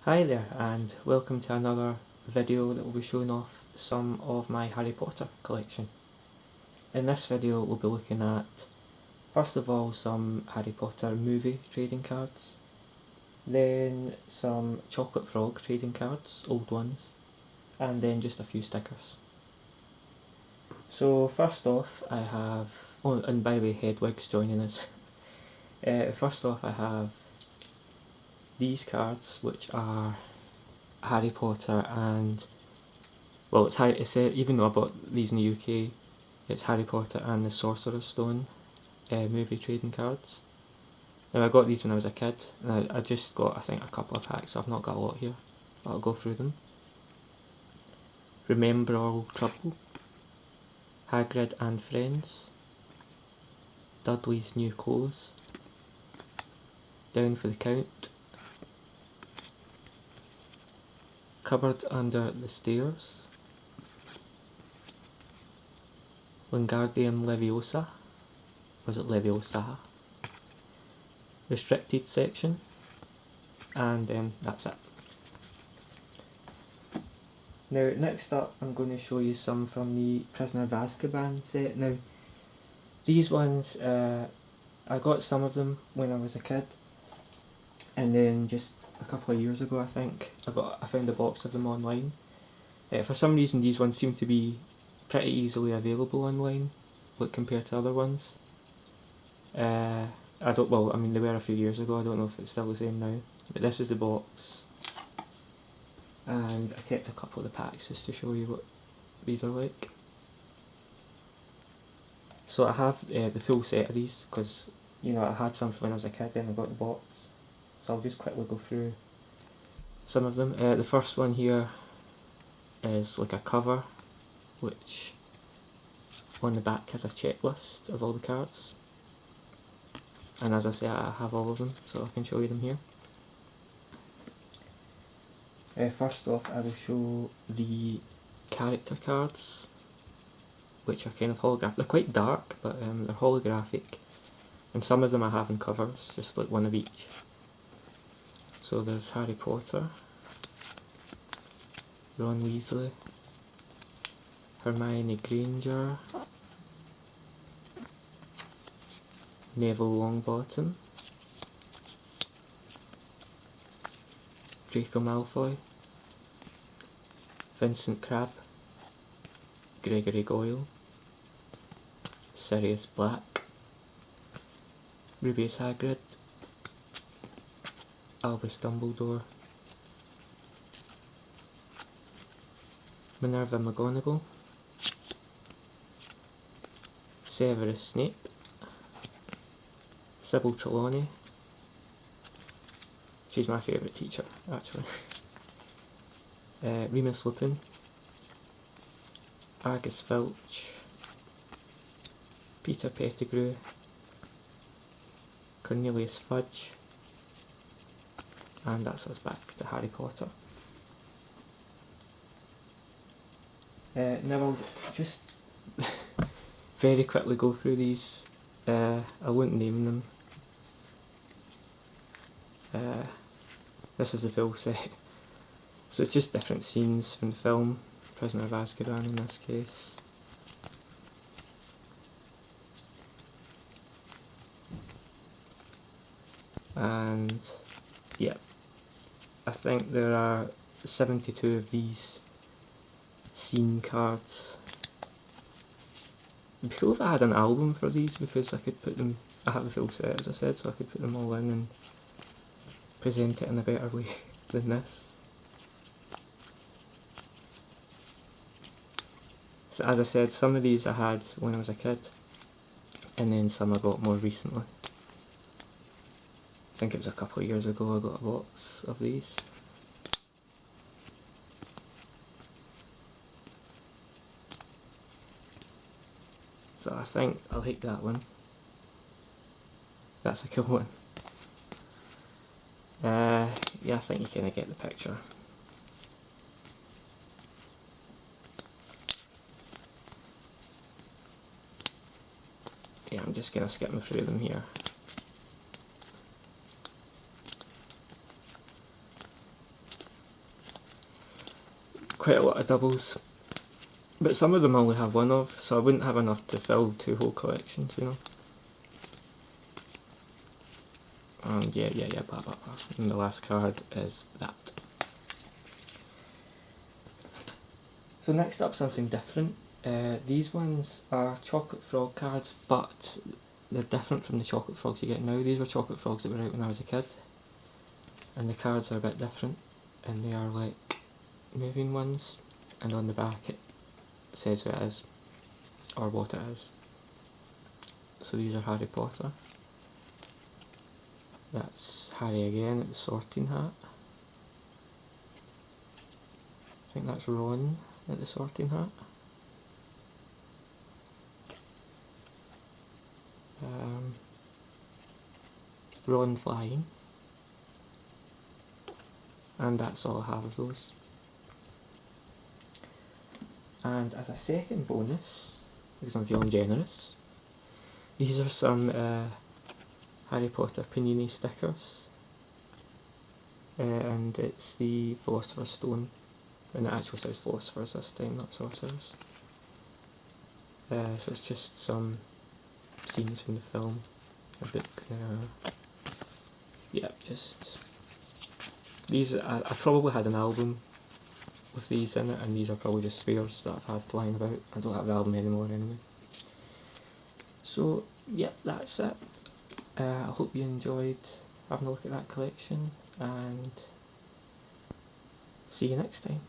Hi there, and welcome to another video that will be showing off some of my Harry Potter collection. In this video we'll be looking at, first of all, some Harry Potter movie trading cards, then some Chocolate Frog trading cards, old ones, and then just a few stickers. So first off I have, oh, and by the way, Hedwig's joining us. First off I have these cards, which are Harry Potter and, well, even though I bought these in the UK, it's Harry Potter and the Sorcerer's Stone movie trading cards. Now I got these when I was a kid, and I just got, I think, a couple of packs, so I've not got a lot here, but I'll go through them. Remember All Trouble, Hagrid and Friends, Dudley's New Clothes, Down for the Count, Cupboard Under the Stairs, Wingardium Leviosa, was it Leviosa? Restricted section, and that's it. Now next up I'm going to show you some from the Prisoner of Azkaban set. Now these ones, I got some of them when I was a kid, and then just a couple of years ago I think, I found a box of them online. For some reason these ones seem to be pretty easily available online, like compared to other ones. I mean they were a few years ago, I don't know if it's still the same now, but this is the box, and I kept a couple of the packs just to show you what these are like. So I have the full set of these, because I had some when I was a kid, then I got the box, so I'll just quickly go through some of them. The first one here is like a cover, which on the back has a checklist of all the cards, and as I say, I have all of them, so I can show you them here. First off I will show the character cards, which are kind of holographic. They're quite dark, but they're holographic, and some of them I have in covers, just like one of each. So there's Harry Potter, Ron Weasley, Hermione Granger, Neville Longbottom, Draco Malfoy, Vincent Crabbe, Gregory Goyle, Sirius Black, Rubeus Hagrid, Albus Dumbledore, Minerva McGonagall, Severus Snape, Sybil Trelawney, she's my favourite teacher actually, Remus Lupin, Argus Filch, Peter Pettigrew, Cornelius Fudge, and that's us back to Harry Potter. Now I'll just very quickly go through these. I won't name them. This is the full set. So it's just different scenes from the film, Prisoner of Azkaban in this case. And yeah, I think there are 72 of these scene cards. It'd be cool if I had an album for these, because I could put them, I have a full set as I said, so I could put them all in and present it in a better way than this. So as I said, some of these I had when I was a kid, and then some I got more recently. I think it was a couple of years ago I got a box of these. So I think I'll take that one. That's a cool one. Yeah, I think you kind of get the picture. Yeah, I'm just going to skip through them here. quite a lot of doubles, but some of them I only have one of, so I wouldn't have enough to fill 2 whole collections, you know. And yeah, blah blah blah. And the last card is that. So next up, something different. These ones are Chocolate Frog cards, but they're different from the Chocolate Frogs you get now. These were Chocolate Frogs that were out when I was a kid, and the cards are a bit different, and they are like moving ones, and on the back it says who it is, or what it is. So these are Harry Potter. That's Harry again at the Sorting Hat. I think that's Ron at the Sorting Hat. Ron flying. And that's all I have of those. And as a second bonus, because I'm feeling generous, these are some Harry Potter Panini stickers. And it's the Philosopher's Stone, and it actually says Philosophers this time, not Sorcerers. So it's just some scenes from the film, a book there. Yeah, just these. I probably had an album with these in it, and these are probably just spares that I've had lying about. I don't have the album anymore anyway. So yeah, that's it. I hope you enjoyed having a look at that collection, and see you next time.